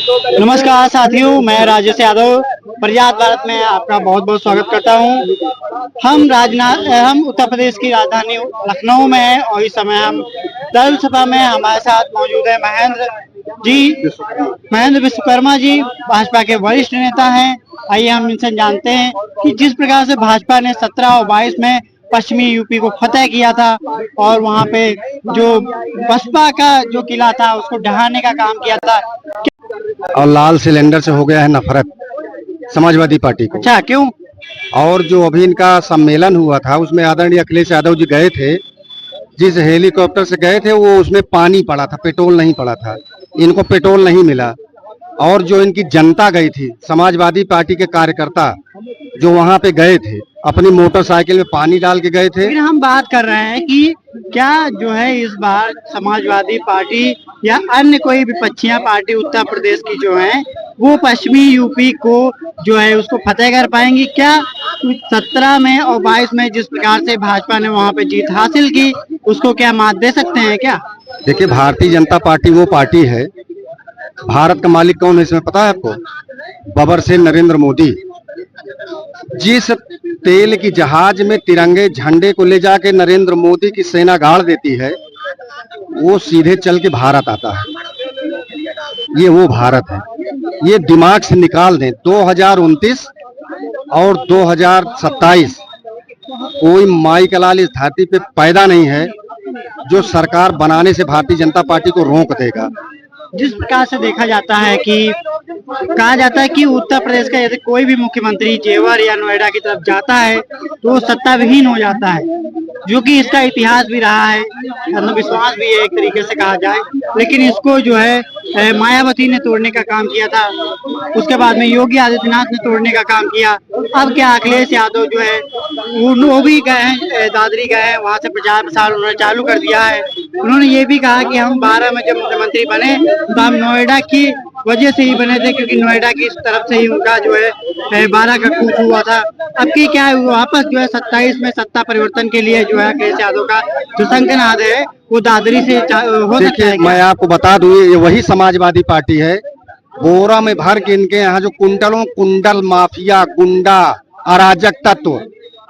नमस्कार साथियों, मैं राजेश यादव प्रयास भारत में आपका बहुत बहुत स्वागत करता हूं। हम उत्तर प्रदेश की राजधानी लखनऊ में हैं और इस समय हम दरअसल में हमारे साथ मौजूद है महेंद्र विश्वकर्मा जी, भाजपा के वरिष्ठ नेता हैं। आइए हम इनसे जानते हैं कि जिस प्रकार से भाजपा ने 17 और 22 में पश्चिमी यूपी को फतेह किया था और वहां पे जो बसपा का जो किला था उसको ढहाने का काम किया था, और लाल सिलेंडर से हो गया है नफरत समाजवादी पार्टी को। अच्छा, क्यों? और जो अभी इनका सम्मेलन हुआ था उसमें आदरणीय अखिलेश यादव जी गए थे, जिस हेलीकॉप्टर से गए थे वो उसमें पानी पड़ा था, पेट्रोल नहीं पड़ा था। इनको पेट्रोल नहीं मिला। और जो इनकी जनता गई थी, समाजवादी पार्टी के कार्यकर्ता जो वहां पे गए थे, अपनी मोटरसाइकिल में पानी डाल के गए थे। लेकिन हम बात कर रहे हैं कि क्या जो है इस बार समाजवादी पार्टी या अन्य कोई विपक्षी पार्टी उत्तर प्रदेश की जो है वो पश्चिमी यूपी को जो है उसको फतेह कर पाएंगी क्या? 17 में और 22 में जिस प्रकार से भाजपा ने वहां पे जीत हासिल की, उसको क्या मात दे सकते हैं क्या? देखिए, भारतीय जनता पार्टी वो पार्टी है, भारत का मालिक कौन है इसमें पता है आपको? बबर से नरेंद्र मोदी। जिस तेल की जहाज में तिरंगे झंडे को ले जाके नरेंद्र मोदी की सेना गाड़ देती है, वो सीधे चल के भारत आता है। ये वो भारत है। ये दिमाग से निकाल दें। 2029 और 2027 कोई माई का लाल इस धरती पे पैदा नहीं है जो सरकार बनाने से भारतीय जनता पार्टी को रोक देगा। जिस प्रकार से देखा जाता है कि कहा जाता है कि उत्तर प्रदेश का यदि कोई भी मुख्यमंत्री जेवर या नोएडा की तरफ जाता है तो वो सत्ता विहीन हो जाता है, जो कि इसका इतिहास भी रहा है, अंधविश्वास भी है एक तरीके से कहा जाए। लेकिन इसको जो है मायावती ने तोड़ने का काम किया था, उसके बाद में योगी आदित्यनाथ ने तोड़ने का काम किया। अब क्या अखिलेश यादव जो है वो भी गए हैं, दादरी गए हैं, वहां से प्रचार प्रसार उन्होंने चालू कर दिया है। उन्होंने ये भी कहा कि हम 12 में जब मुख्यमंत्री बने तो हम नोएडा की वजह से ही बने थे, क्योंकि नोएडा की तरफ से ही उनका जो है 12 का कूच हुआ था। अब की क्या है, वापस जो है 27 में सत्ता परिवर्तन के लिए जो है अखिलेश यादव का जो संकनाद है वो दादरी से हो सकता है। मैं आपको बता दूं, ये वही समाजवादी पार्टी है। बोरा में भर के इनके यहाँ जो कुंडलों कुंडल माफिया, गुंडा, अराजक तत्व,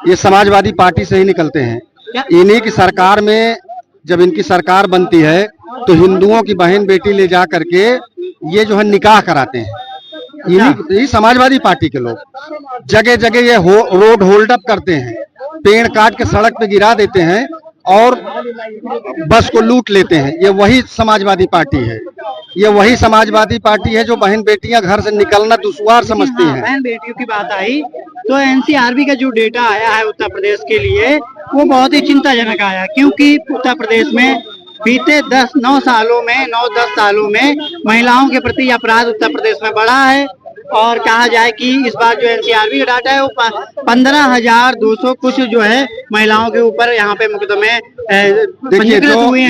ये समाजवादी पार्टी से ही निकलते हैं। इन्हीं की सरकार में जब इनकी सरकार बनती है तो हिंदुओं की बहन बेटी ले जा करके ये जो है निकाह कराते हैं। यही समाजवादी पार्टी के लोग जगह जगह ये रोड होल्ड अप करते हैं, पेड़ काट के सड़क पे गिरा देते हैं और बस को लूट लेते हैं। ये वही समाजवादी पार्टी है। ये वही समाजवादी पार्टी है जो बहन बेटियां घर से निकलना दुश्वार समझती हैं। बहन बेटियों की बात आई तो एनसीआरबी का जो डेटा आया है उत्तर प्रदेश के लिए वो बहुत ही चिंताजनक आया, क्योंकि उत्तर प्रदेश में बीते 9 10 सालों में महिलाओं के प्रति अपराध उत्तर प्रदेश में बढ़ा है। और कहा जाए कि इस बार जो एनसीआरबी का डाटा है वो 15,200 कुछ जो है महिलाओं के ऊपर यहाँ पे मुकदमे पंजीकृत हुए हैं।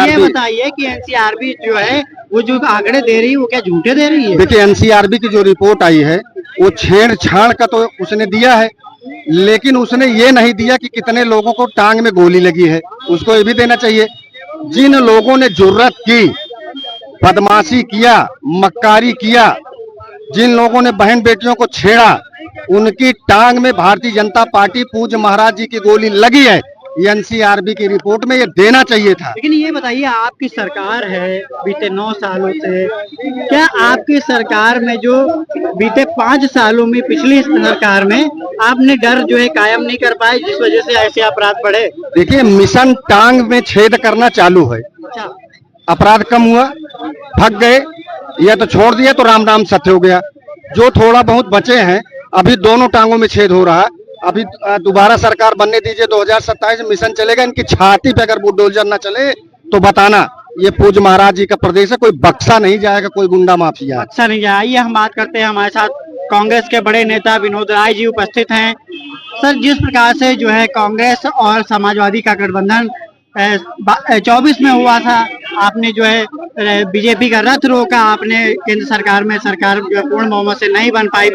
ये बताइए कि एनसीआरबी जो है वो जो आंकड़े दे रही है वो क्या झूठे दे रही है? देखिए, एनसीआरबी की जो रिपोर्ट आई है वो छेड़छाड़ का तो उसने दिया है, लेकिन उसने ये नहीं दिया कि कितने लोगों को टांग में गोली लगी है। उसको ये भी देना चाहिए। जिन लोगों ने जुर्रत की, बदमाशी किया, मक्कारी किया, जिन लोगों ने बहन बेटियों को छेड़ा, उनकी टांग में भारतीय जनता पार्टी पूज्य महाराज जी की गोली लगी है। एनसीआरबी की रिपोर्ट में ये देना चाहिए था। लेकिन ये बताइए, आपकी सरकार है बीते 9 सालों से, क्या आपकी सरकार में जो बीते 5 सालों में पिछली सरकार में आपने डर जो है कायम नहीं कर पाए, जिस वजह से ऐसे अपराध बढ़े? देखिए, मिशन टांग में छेद करना चालू है। अच्छा, अपराध कम हुआ, भग गए, या तो छोड़ दिया तो राम राम सत्य हो गया। जो थोड़ा बहुत बचे हैं, अभी दोनों टांगों में छेद हो रहा है। अभी दोबारा सरकार बनने दीजिए, 2027 में मिशन चलेगा। इनकी छाती पे अगर बुलडोजर न चले तो बताना, ये पूज्य महाराज जी का प्रदेश है, कोई बक्सा नहीं जाएगा, कोई गुंडा माफिया बक्सा नहीं जाएगा। आइए हम बात करते हैं, हमारे साथ कांग्रेस के बड़े नेता विनोद राय जी उपस्थित हैं। सर, जिस प्रकार से जो है कांग्रेस और समाजवादी का गठबंधन 24 में हुआ था, आपने जो है बीजेपी का रथ रोका, आपने केंद्र सरकार में सरकार जो है पूर्ण बहुमत से नहीं बन पाई,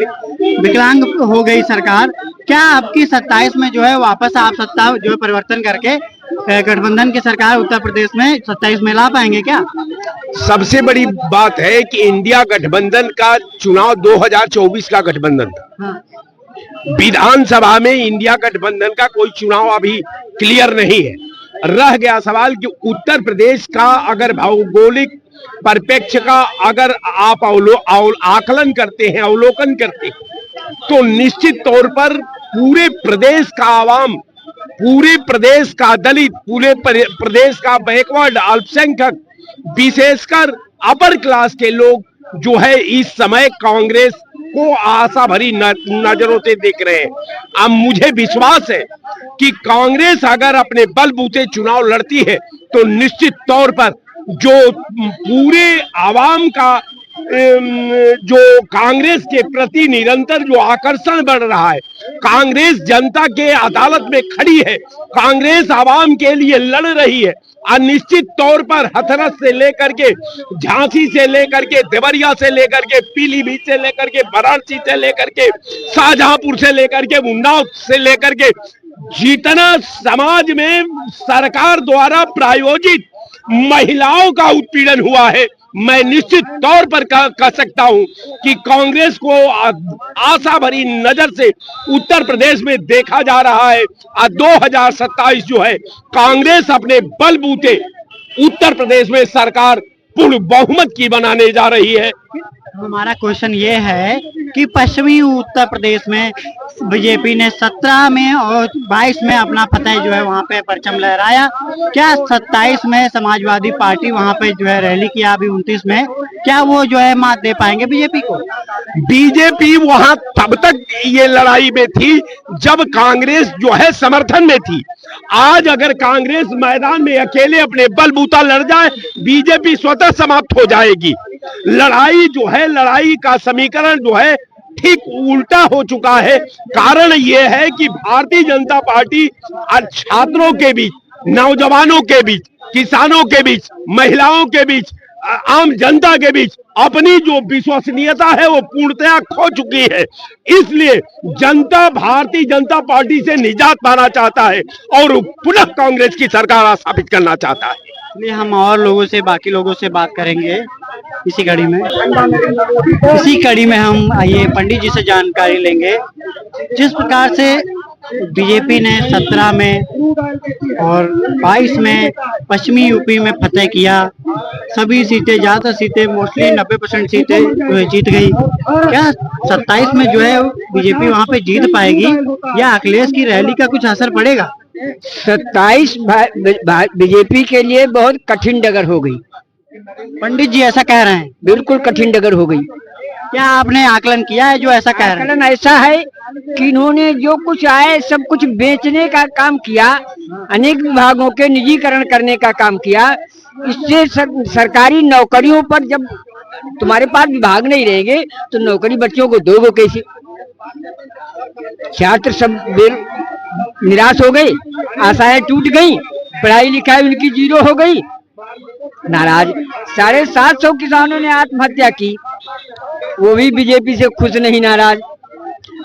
विकलांग हो गई सरकार। क्या आपकी 27 में जो है वापस आप सत्ता जो है परिवर्तन करके गठबंधन की सरकार उत्तर प्रदेश में 27 में ला पाएंगे क्या? सबसे बड़ी बात है कि इंडिया गठबंधन का चुनाव 2024 का गठबंधन था। विधानसभा में इंडिया गठबंधन का कोई चुनाव अभी क्लियर नहीं है। रह गया सवाल कि उत्तर प्रदेश का अगर भौगोलिक परिप्रेक्ष्य का अगर आप आकलन करते हैं, अवलोकन करते हैं, तो निश्चित तौर पर पूरे प्रदेश का आवाम, पूरे प्रदेश का दलित, पूरे प्रदेश का बैकवर्ड अल्पसंख्यक, विशेषकर अपर क्लास के लोग जो है इस समय कांग्रेस को आशा भरी नजरों से देख रहे हैं। अब मुझे विश्वास है कि कांग्रेस अगर अपने बलबूते चुनाव लड़ती है तो निश्चित तौर पर जो पूरे आवाम का जो कांग्रेस के प्रति निरंतर जो आकर्षण बढ़ रहा है, कांग्रेस जनता के अदालत में खड़ी है, कांग्रेस आवाम के लिए लड़ रही है, और निश्चित तौर पर हथरस से लेकर के, झांसी से लेकर के, देवरिया से लेकर के, पीलीभीत से लेकर के, वाराणसी से लेकर के, शाहजहांपुर से लेकर के, उन्नाव से लेकर के, जितना समाज में सरकार द्वारा प्रायोजित महिलाओं का उत्पीड़न हुआ है, मैं निश्चित तौर पर कह सकता हूं कि कांग्रेस को आशा भरी नजर से उत्तर प्रदेश में देखा जा रहा है। और 2027 जो है कांग्रेस अपने बलबूते उत्तर प्रदेश में सरकार पूर्ण बहुमत की बनाने जा रही है। हमारा क्वेश्चन ये है कि पश्चिमी उत्तर प्रदेश में बीजेपी ने 17 में और 22 में अपना फतह जो है वहाँ पे परचम लहराया। क्या 27 में समाजवादी पार्टी वहाँ पे जो है रैली किया, अभी 29 में, क्या वो जो है मात दे पाएंगे बीजेपी को? बीजेपी वहां तब तक ये लड़ाई में थी जब कांग्रेस जो है समर्थन में थी। आज अगर कांग्रेस मैदान में अकेले अपने बलबूता लड़ जाए, बीजेपी स्वतः समाप्त हो जाएगी। लड़ाई जो है, लड़ाई का समीकरण जो है ठीक उल्टा हो चुका है। कारण यह है कि भारतीय जनता पार्टी आज छात्रों के बीच, नौजवानों के बीच, किसानों के बीच, महिलाओं के बीच, आम जनता के बीच अपनी जो विश्वसनीयता है वो पूर्णतया खो चुकी है। इसलिए जनता भारतीय जनता पार्टी से निजात पाना चाहता है और पुनः कांग्रेस की सरकार स्थापित करना चाहता है। इसलिए हम और लोगों से, बाकी लोगों से बात करेंगे इसी कड़ी में हम आइए पंडित जी से जानकारी लेंगे। जिस प्रकार से बीजेपी ने 17 में और 22 में पश्चिमी यूपी में फतह किया, सभी सीटें, ज्यादा सीटें, मोस्टली 90% सीटें जो है जीत गई। क्या 27 में जो है बीजेपी वहां पे जीत पाएगी या अखिलेश की रैली का कुछ असर पड़ेगा? 27 बीजेपी के लिए बहुत कठिन डगर हो गई। पंडित जी ऐसा कह रहे हैं? बिल्कुल कठिन डगर हो गई। क्या आपने आकलन किया है जो ऐसा कह रहे हैं? आकलन ऐसा है कि इन्होंने जो कुछ आए सब कुछ बेचने का काम किया, अनेक विभागों के निजीकरण करने का काम किया। इससे सरकारी नौकरियों पर जब तुम्हारे पास विभाग नहीं रहेंगे तो नौकरी बच्चों को दोगे कैसे? छात्र सब निराश हो गए, आशाएं टूट गई, पढ़ाई लिखाई उनकी जीरो हो गई, नाराज। 750 किसानों ने आत्महत्या की, वो भी बीजेपी से खुश नहीं, नाराज।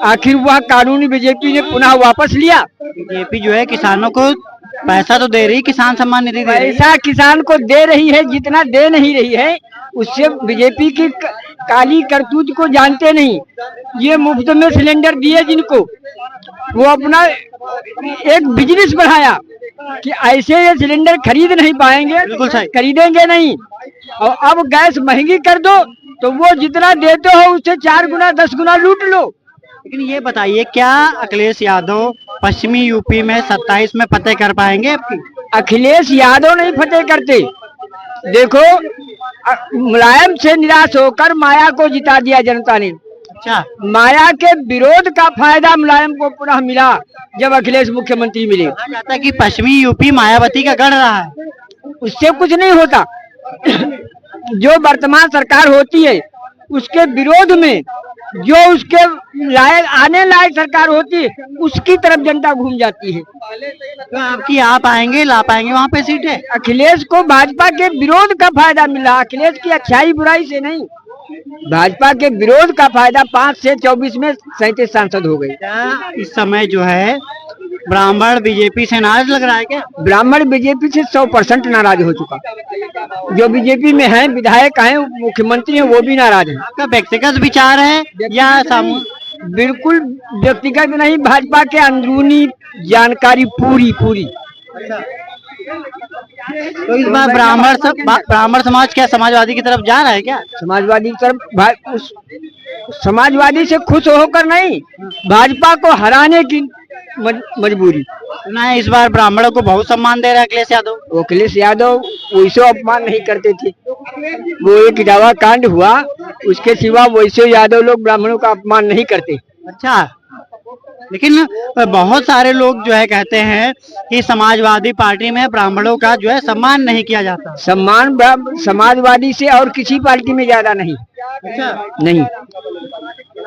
आखिर वह कानून बीजेपी ने पुनः वापस लिया। बीजेपी जो है किसानों को पैसा तो दे रही, किसान सम्मान निधि दे रही, पैसा किसान को दे रही है, जितना दे नहीं रही है उससे बीजेपी की काली करतूत को जानते नहीं। ये मुफ्त में सिलेंडर दिए जिनको, वो अपना एक बिजनेस बढ़ाया कि ऐसे ये सिलेंडर खरीद नहीं पाएंगे, बिल्कुल सही, खरीदेंगे नहीं। और अब गैस महंगी कर दो तो वो जितना देते हो उससे 4 गुना 10 गुना लूट लो। लेकिन ये बताइए, क्या अखिलेश यादव पश्चिमी यूपी में 27 में फतह कर पाएंगे आपकी? अखिलेश यादव नहीं फतह करते। देखो, मुलायम से निराश होकर माया को जिता दिया जनता ने। अच्छा, माया के विरोध का फायदा मुलायम को पुनः मिला जब अखिलेश मुख्यमंत्री मिले। कहा जाता है कि पश्चिमी यूपी मायावती का गढ़ रहा है। उससे कुछ नहीं होता। जो वर्तमान सरकार होती है उसके विरोध में जो उसके लायक आने लायक सरकार होती है उसकी तरफ जनता घूम जाती है। तो आपकी आ पाएंगे, ला पाएंगे वहाँ पे सीटें? अखिलेश को भाजपा के विरोध का फायदा मिला, अखिलेश की अच्छाई बुराई से नहीं। भाजपा के विरोध का फायदा 5 से 24 में 37 सांसद हो गए। क्या इस समय जो है ब्राह्मण बीजेपी से नाराज लग रहा है क्या? ब्राह्मण बीजेपी से 100% नाराज हो चुका। जो बीजेपी में है, विधायक हैं, मुख्यमंत्री हैं, वो भी नाराज हैं। आपका व्यक्तिगत विचार है या बिल्कुल व्यक्तिगत नहीं, भाजपा के अंदरूनी जानकारी पूरी। तो इस बार ब्राह्मण समाज क्या समाजवादी की तरफ जा रहा है क्या? समाजवादी की तरफ समाजवादी से खुश होकर नहीं, भाजपा को हराने की मजबूरी। सुना है इस बार ब्राह्मणों को बहुत सम्मान दे रहा है अखिलेश यादव। अखिलेश यादव वैसे अपमान नहीं करते थे, वो एक इटावा कांड हुआ, उसके सिवा वैसे यादव लोग ब्राह्मणों का अपमान नहीं करते। अच्छा, लेकिन बहुत सारे लोग जो है कहते हैं कि समाजवादी पार्टी में ब्राह्मणों का जो है सम्मान नहीं किया जाता। सम्मान समाजवादी से और किसी पार्टी में ज्यादा नहीं। अच्छा, नहीं।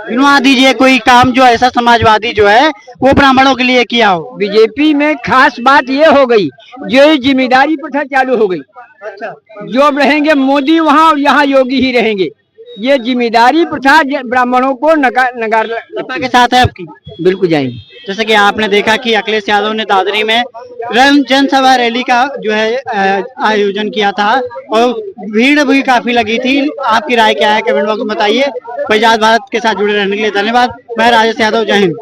गिनवा दीजिए कोई काम जो ऐसा समाजवादी जो है वो ब्राह्मणों के लिए किया हो। बीजेपी में खास बात ये हो गई, जो जिम्मेदारी प्रथा चालू हो गई। अच्छा, जो रहेंगे मोदी वहाँ और यहाँ योगी ही रहेंगे। ये जिम्मेदारी प्रथा ब्राह्मणों को नकार के साथ है आपकी। बिल्कुल जाएंगे। जैसे कि आपने देखा कि अखिलेश यादव ने दादरी में जनसभा रैली का जो है आयोजन किया था और भीड़ भी काफी लगी थी। आपकी राय क्या है कमेंट बॉक्स में बताइए। आजाद भारत के साथ जुड़े रहने के लिए धन्यवाद। मैं राजेश यादव, जय हिंद।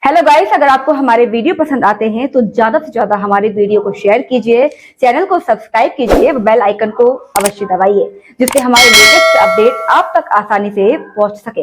हेलो गाइस, अगर आपको हमारे वीडियो पसंद आते हैं तो ज्यादा से ज्यादा हमारे वीडियो को शेयर कीजिए, चैनल को सब्सक्राइब कीजिए, बेल आइकन को अवश्य दबाइए, जिससे हमारे लेटेस्ट अपडेट आप तक आसानी से पहुंच सके।